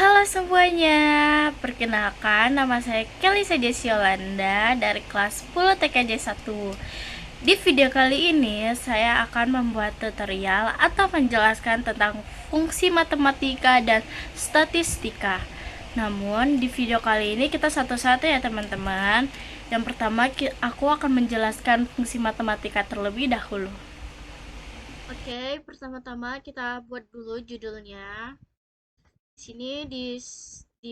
Halo semuanya, perkenalkan nama saya Kelly Jessi Yolanda dari kelas 10 TKJ 1. Di video kali ini saya akan membuat tutorial atau menjelaskan tentang fungsi matematika dan statistika. Namun di video kali ini kita satu-satu ya teman-teman. Yang pertama aku akan menjelaskan fungsi matematika terlebih dahulu. Oke, pertama-tama kita buat dulu judulnya. Sini di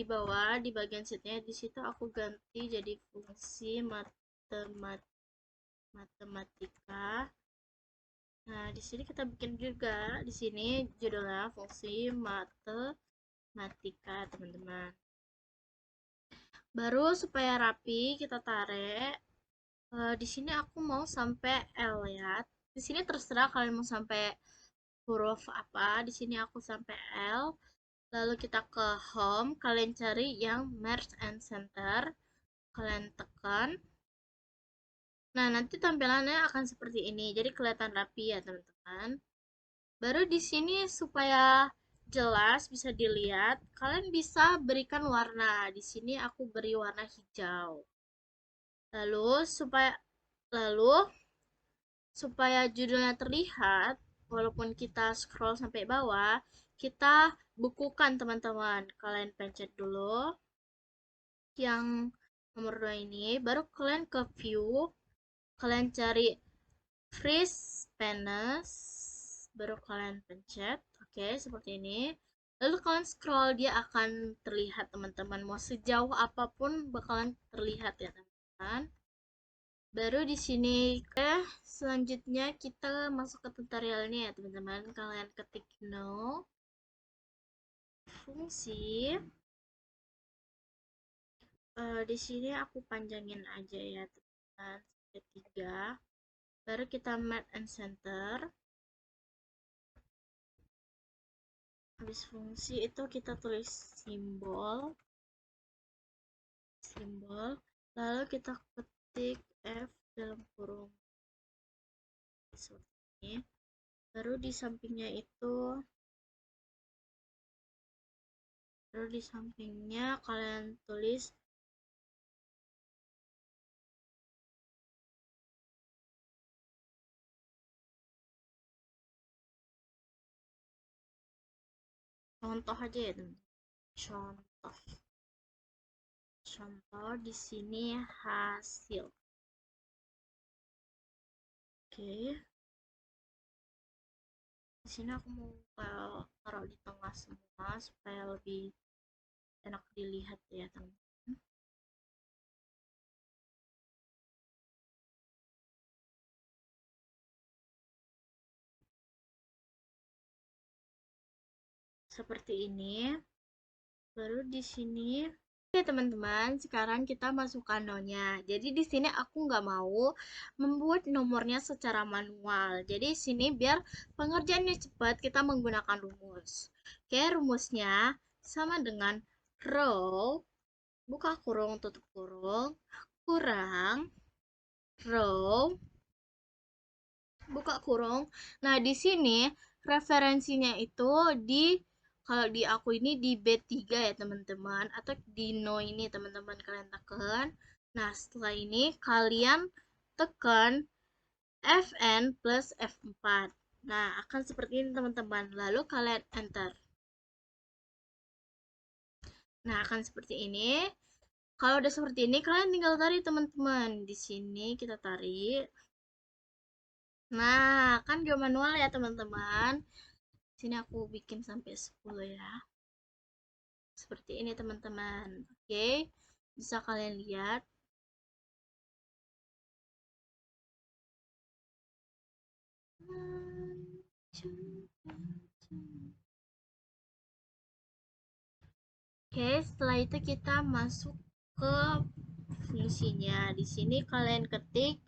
bawah di bagian sheetnya di situ aku ganti jadi fungsi matematika. Nah, di sini kita bikin juga di sini judulnya fungsi matematika, teman-teman. Baru supaya rapi kita tarik. Di sini aku mau sampai L ya. Di sini terserah kalian mau sampai huruf apa. Di sini aku sampai L. Lalu kita ke home, kalian cari yang merge and center, kalian tekan. Nah, nanti tampilannya akan seperti ini. Jadi kelihatan rapi ya, teman-teman. Baru di sini supaya jelas bisa dilihat, kalian bisa berikan warna. Di sini aku beri warna hijau. Lalu lalu supaya judulnya terlihat, walaupun kita scroll sampai bawah, kita bukukan teman-teman. Kalian pencet dulu yang nomor 2 ini, baru kalian ke view, kalian cari freeze panes, baru kalian pencet, oke, seperti ini. Lalu kalian scroll, dia akan terlihat teman-teman, mau sejauh apapun bakalan terlihat ya teman-teman. Baru di sini selanjutnya kita masuk ke tutorialnya ya teman-teman. Kalian ketik no fungsi. Di sini aku panjangin aja ya teman-teman, ketiga. Baru kita match and center. Habis fungsi itu kita tulis simbol, lalu kita ketik F dalam kurung seperti ini. Baru di sampingnya kalian tulis contoh aja ya teman. Contoh di sini hasil. Oke. Di sini aku mau taruh di tengah semua supaya lebih enak dilihat ya teman-teman. Seperti ini. Baru di sini. Oke teman-teman, sekarang kita masukkan nolnya. Jadi di sini aku nggak mau membuat nomornya secara manual. Jadi sini biar pengerjaannya cepat, kita menggunakan rumus. Oke, rumusnya sama dengan row, buka kurung, tutup kurung, kurang, row, buka kurung. Nah, di sini referensinya itu kalau di aku ini di B3 ya teman-teman, atau di no ini teman-teman, kalian tekan. Nah, setelah ini kalian tekan Fn plus F4. Nah, akan seperti ini teman-teman. Lalu kalian enter. Nah, akan seperti ini. Kalau udah seperti ini, kalian tinggal tarik teman-teman. Di sini kita tarik. Nah, kan gak manual ya teman-teman. Sini aku bikin sampai 10 ya. Seperti ini teman-teman. Oke, bisa kalian lihat. Oke, setelah itu kita masuk ke fungsinya. Di sini kalian ketik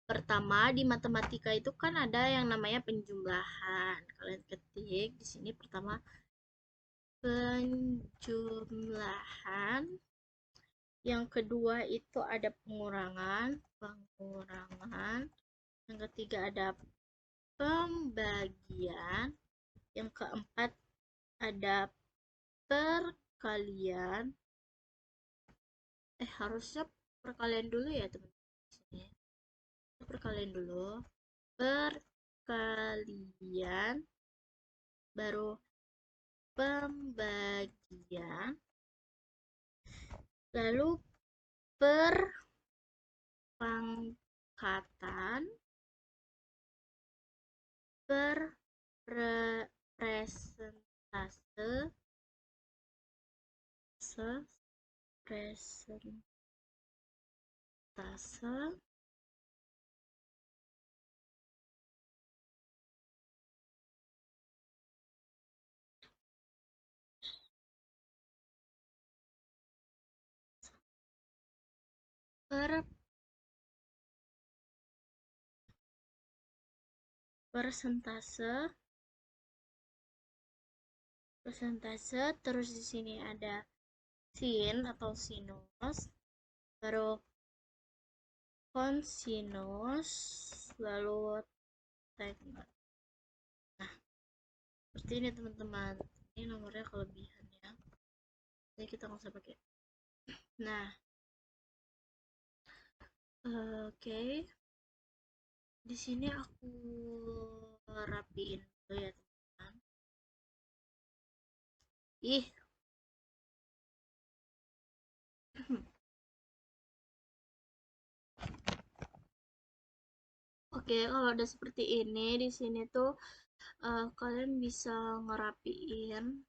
pertama di matematika itu kan ada yang namanya penjumlahan. Kalian ketik di sini pertama penjumlahan. Yang kedua itu ada pengurangan. Yang ketiga ada pembagian. Yang keempat ada perkalian, harusnya perkalian dulu ya teman-teman. Perkalian dulu, perkalian, baru pembagian, lalu perpangkatan, presentase, presentase, persentase, terus di sini ada sin atau sinus, baru kosinus, lalu tangen. Nah, seperti ini teman-teman. Ini nomornya kelebihannya. Jadi kita nggak usah pakai. Nah, oke. Di sini aku rapiin dulu ya teman-teman. Ih. Oke, kalau udah seperti ini di sini tuh kalian bisa ngerapiin.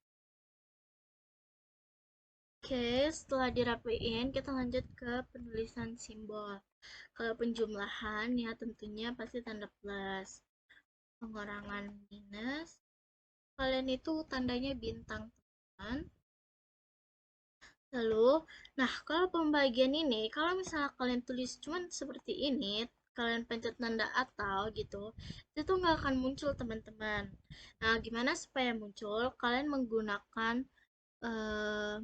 Oke, setelah dirapiin, kita lanjut ke penulisan simbol. Kalau penjumlahan ya tentunya pasti tanda plus. Pengurangan minus. Kalian itu tandanya bintang, teman. Lalu, nah kalau pembagian ini, kalau misalnya kalian tulis cuman seperti ini, kalian pencet tanda atau gitu, itu nggak akan muncul teman-teman. Nah, gimana supaya muncul? Kalian menggunakan eh,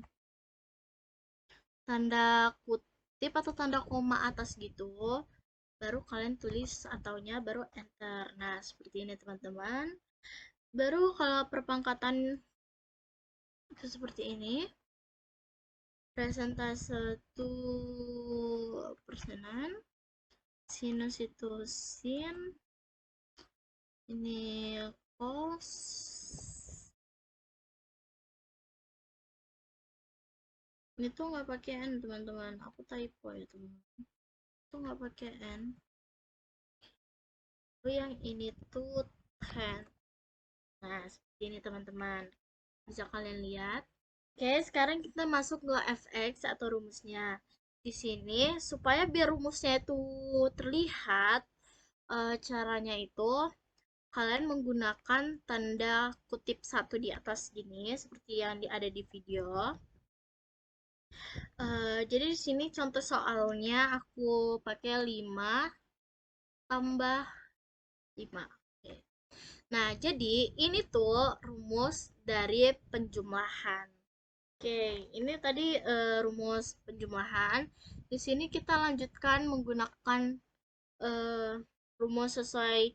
tanda kutip atau tanda koma atas gitu, baru kalian tulis ataunya, baru enter. Nah, seperti ini teman-teman. Baru kalau perpangkatan itu seperti ini. Presentase 1%, sinus itu sin, ini cos, ini tuh nggak pakai n teman-teman, aku typo ya teman-teman, itu nggak pakai n. Lalu yang ini tuh tan. Nah, seperti ini teman-teman, bisa kalian lihat. Oke, sekarang kita masuk ke fx atau rumusnya. Di sini supaya biar rumusnya itu terlihat, caranya itu kalian menggunakan tanda kutip satu di atas gini seperti yang ada di video. Jadi di sini contoh soalnya aku pakai 5 tambah 5. Oke. Nah, jadi ini tuh rumus dari penjumlahan. Oke, ini tadi rumus penjumlahan. Di sini kita lanjutkan menggunakan eh, rumus sesuai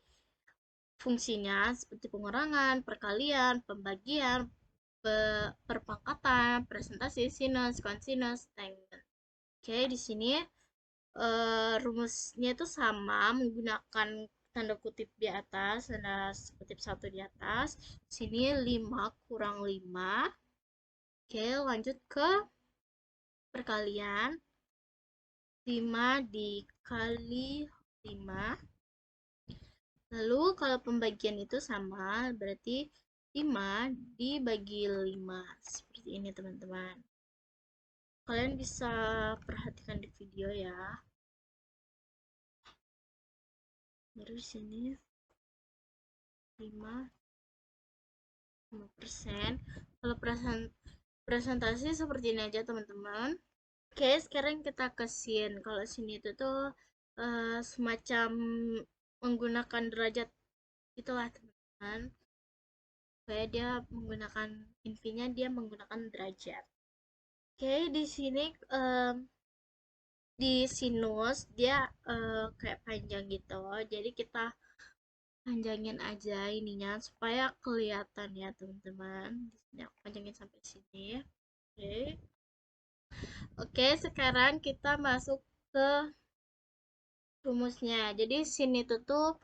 fungsinya seperti pengurangan, perkalian, pembagian, perpangkatan, presentasi, sinus, kosinus, tangen. Oke, di sini rumusnya itu sama menggunakan tanda kutip di atas, tanda kutip satu di atas. Sini 5 kurang 5. Oke, lanjut ke perkalian. 5 dikali 5. Lalu kalau pembagian itu sama, berarti 5 dibagi 5. Seperti ini teman-teman. Kalian bisa perhatikan di video ya. Baru di sini 5%. Kalau presentasi seperti ini aja teman-teman. Oke, sekarang kita ke sin. Kalau sin itu tuh semacam menggunakan derajat itulah teman-teman. Supaya dia menggunakan intinya dia menggunakan derajat. Oke, di sini di sinus dia kayak panjang gitu. Jadi kita panjangin aja ininya supaya kelihatan ya teman-teman. Di sini aku panjangin sampai sini. Oke. Oke, sekarang kita masuk ke rumusnya. Jadi sini tuh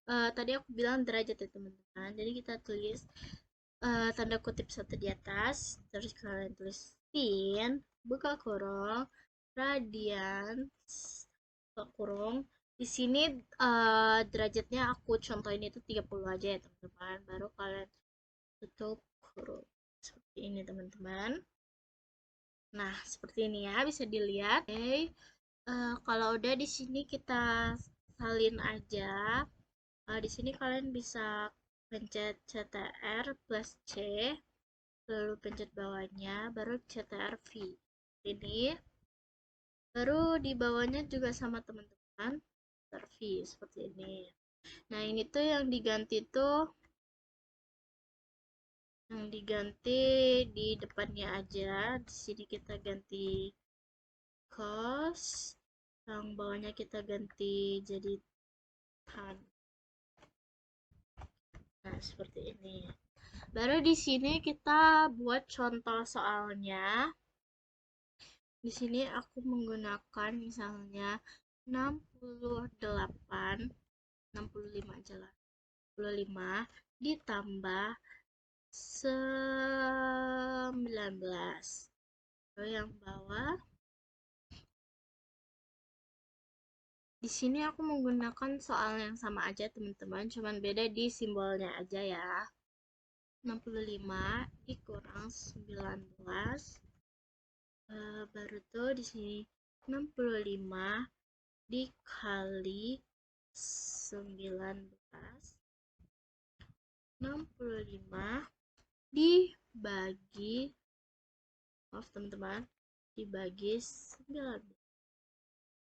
tadi aku bilang derajat ya teman-teman. Jadi kita tulis tanda kutip satu di atas, terus kalian tulis sin, buka kurung, radian, buka kurung. Di sini derajatnya aku contohin itu 30 aja ya teman-teman. Baru kalian tutup kurung. Seperti ini teman-teman. Nah, seperti ini ya, bisa dilihat. Oke. Kalau udah di sini kita salin aja. Di sini kalian bisa pencet CTR plus C, lalu pencet bawahnya, baru CTR V. Ini baru di bawahnya juga sama teman-teman, CTR V seperti ini. Nah, ini tuh yang diganti di depannya aja. Di sini kita ganti cos, yang bawahnya kita ganti jadi tan. Nah, seperti ini. Baru di sini kita buat contoh soalnya. Di sini aku menggunakan misalnya 68, 65 aja lah. 65 ditambah 19. Lalu yang bawah. Di sini aku menggunakan soal yang sama aja teman-teman, cuman beda di simbolnya aja ya. 65 dikurang 19, baru tuh di sini 65 dikali 19, 65 dibagi, maaf teman-teman, dibagi 19.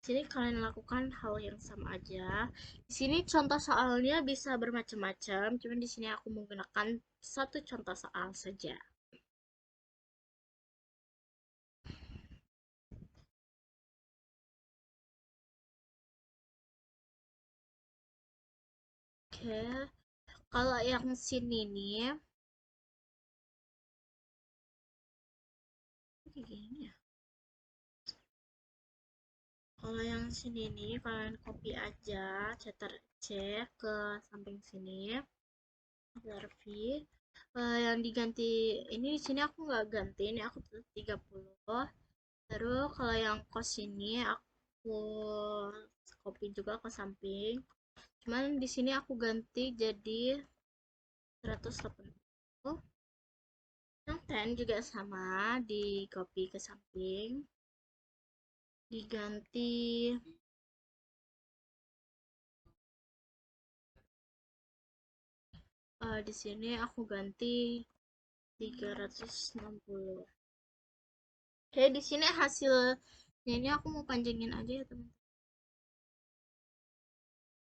Sini kalian lakukan hal yang sama aja. Di sini contoh soalnya bisa bermacam-macam, cuman di sini aku menggunakan satu contoh soal saja. Oke, kalau yang sini nih, kayak gini ya. Kalau yang sini nih, kalian copy aja, Ctrl C ke samping sini, Ctrl V. Yang diganti ini di sini aku nggak ganti, ini aku tulis 30. Terus kalau yang cos ini aku copy juga ke samping. Cuman di sini aku ganti jadi 180. Yang tan juga sama, di copy ke samping. Diganti di sini aku ganti 360. Oke, di sini hasilnya ini aku mau panjangin aja ya teman-teman.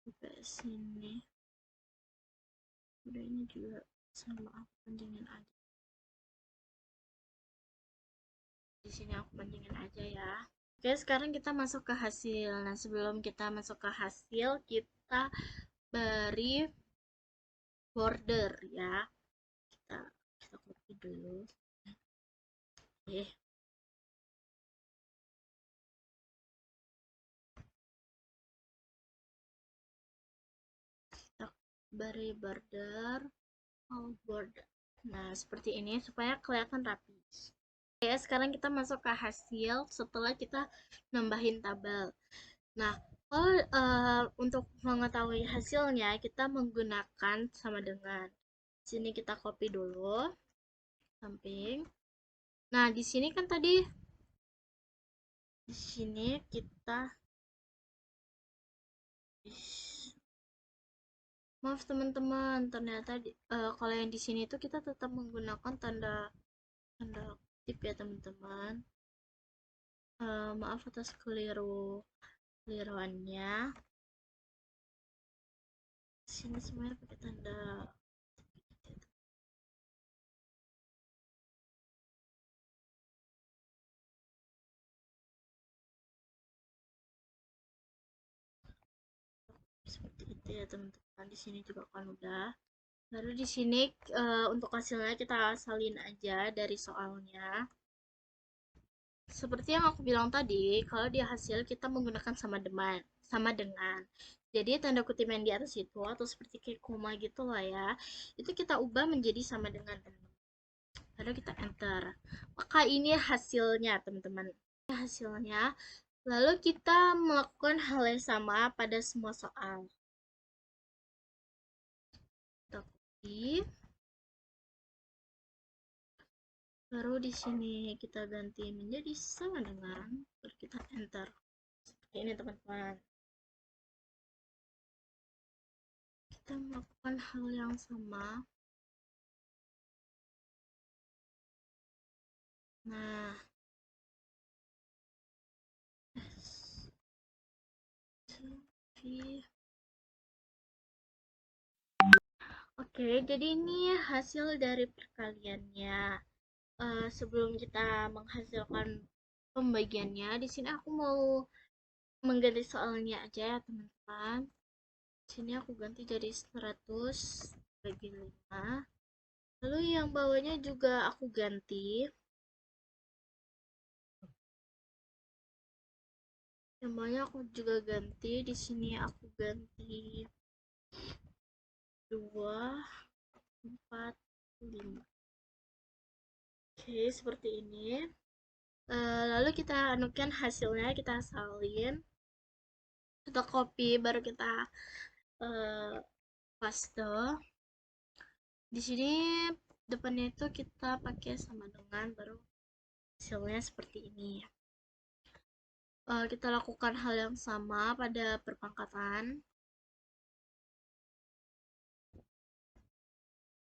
Sampai sini. Udah ini juga sama, aku panjangin aja. Di sini aku panjangin aja ya. Oke, sekarang kita masuk ke hasil. Nah, sebelum kita masuk ke hasil, kita beri border ya. Kita copy dulu. Oke. Kita beri border, border. Nah, seperti ini supaya kelihatan rapi. Oke, sekarang kita masuk ke hasil setelah kita nambahin tabel. Nah, kalau untuk mengetahui hasilnya, kita menggunakan sama dengan sini kita copy dulu samping. Nah, di sini kan tadi di sini kita maaf teman-teman, ternyata kalau yang di sini tuh kita tetap menggunakan tanda tanda kutip ya teman-teman. Maaf atas keliruannya. Sini semuanya pakai tanda seperti gitu ya teman-teman. Di sini juga kan udah. Baru di sini untuk hasilnya kita salin aja dari soalnya. Seperti yang aku bilang tadi, kalau di hasil kita menggunakan sama dengan. Jadi tanda kutip yang di atas itu atau seperti kayak koma gitu lah ya. Itu kita ubah menjadi sama dengan teman-teman. Lalu kita enter. Maka ini hasilnya teman-teman. Ini hasilnya. Lalu kita melakukan hal yang sama pada semua soal. Kita copy. Baru di sini kita ganti menjadi sama dengan. Baru kita enter. Seperti ini teman-teman. Kita melakukan hal yang sama. Nah, oke, jadi ini hasil dari perkaliannya. Sebelum kita menghasilkan pembagiannya, di sini aku mau mengganti soalnya aja ya teman-teman. Di sini aku ganti jadi 100 bagi 5. Lalu yang bawahnya juga aku ganti. Yang bawahnya aku juga ganti. Di sini aku ganti 2, 4, 5. Oke, seperti ini. Lalu kita anukan hasilnya, kita salin, kita copy, baru kita uh, paste. Di sini depannya itu kita pakai sama dengan, baru hasilnya seperti ini. Kita lakukan hal yang sama pada perpangkatan.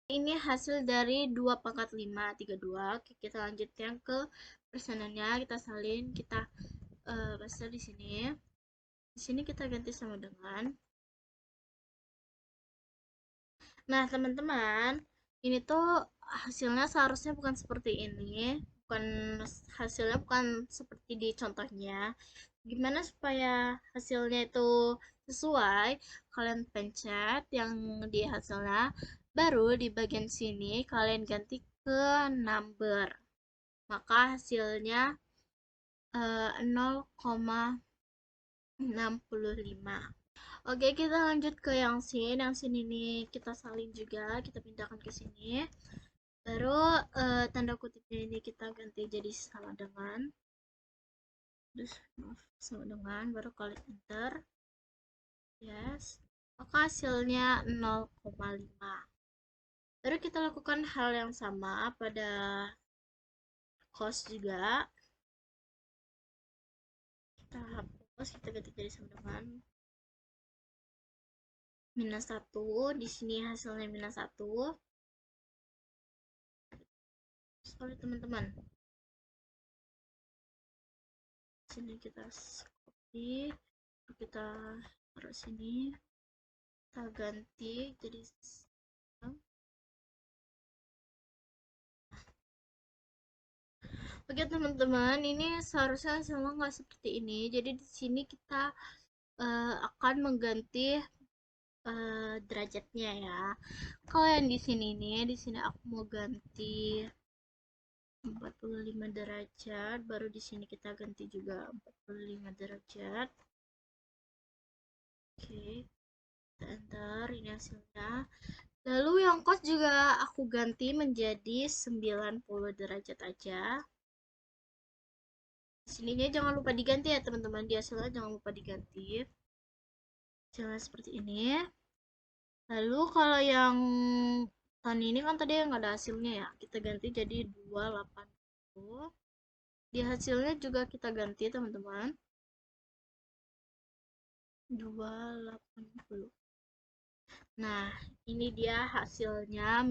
Ini hasil dari 2 pangkat 5, 32. Oke, kita lanjutkan ke persenannya, kita salin, kita paste di sini. Di sini kita ganti sama dengan. Nah, teman-teman, ini tuh hasilnya seharusnya bukan seperti ini. Bukan hasilnya bukan seperti di contohnya. Gimana supaya hasilnya itu sesuai? Kalian pencet yang di hasilnya, baru di bagian sini kalian ganti ke number. Maka hasilnya 0,65. Oke, kita lanjut ke yang sin. Yang sin ini kita salin juga, kita pindahkan ke sini. Baru tanda kutipnya ini kita ganti jadi sama dengan. Terus sama dengan, baru klik enter. Yes. Maka hasilnya 0,5. Baru kita lakukan hal yang sama pada cost juga. Kita hapus, kita ganti jadi sama dengan -1. Di sini hasilnya -1. Sorry teman-teman. Sini kita copy, kita taruh sini, kita ganti jadi oke teman-teman, ini seharusnya sama nggak seperti ini. Jadi di sini kita akan mengganti derajatnya ya. Kalau yang di sini nih, di sini aku mau ganti 45 derajat, baru di sini kita ganti juga 45 derajat. Oke, kita enter, ini hasilnya. Lalu yang cos juga aku ganti menjadi 90 derajat aja. Sininya jangan lupa diganti ya teman-teman, di hasilnya jangan lupa diganti. Hasilnya seperti ini. Lalu kalau yang tahun ini kan tadi yang ada hasilnya ya, kita ganti jadi 280. Di hasilnya juga kita ganti teman-teman, 280. Nah, ini dia hasilnya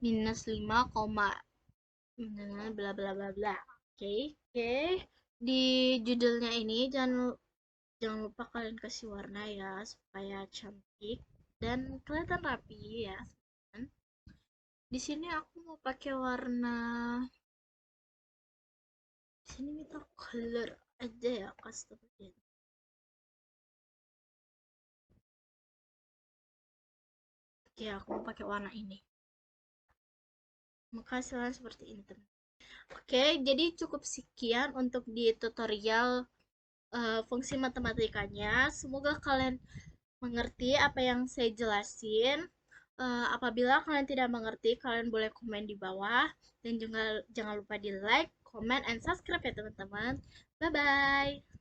-5, bla bla bla bla. Oke. Oke. Di judulnya ini jangan lupa kalian kasih warna ya supaya cantik dan kelihatan rapi ya. Di sini aku mau pakai warna, di sini kita color aja ya, custom. Oke, aku mau pakai warna ini. Maka hasilnya seperti ini, teman. Oke, jadi cukup sekian untuk di tutorial fungsi matematikanya. Semoga kalian mengerti apa yang saya jelasin. Apabila kalian tidak mengerti, kalian boleh komen di bawah. Dan juga jangan lupa di like, comment, and subscribe ya teman-teman. Bye-bye.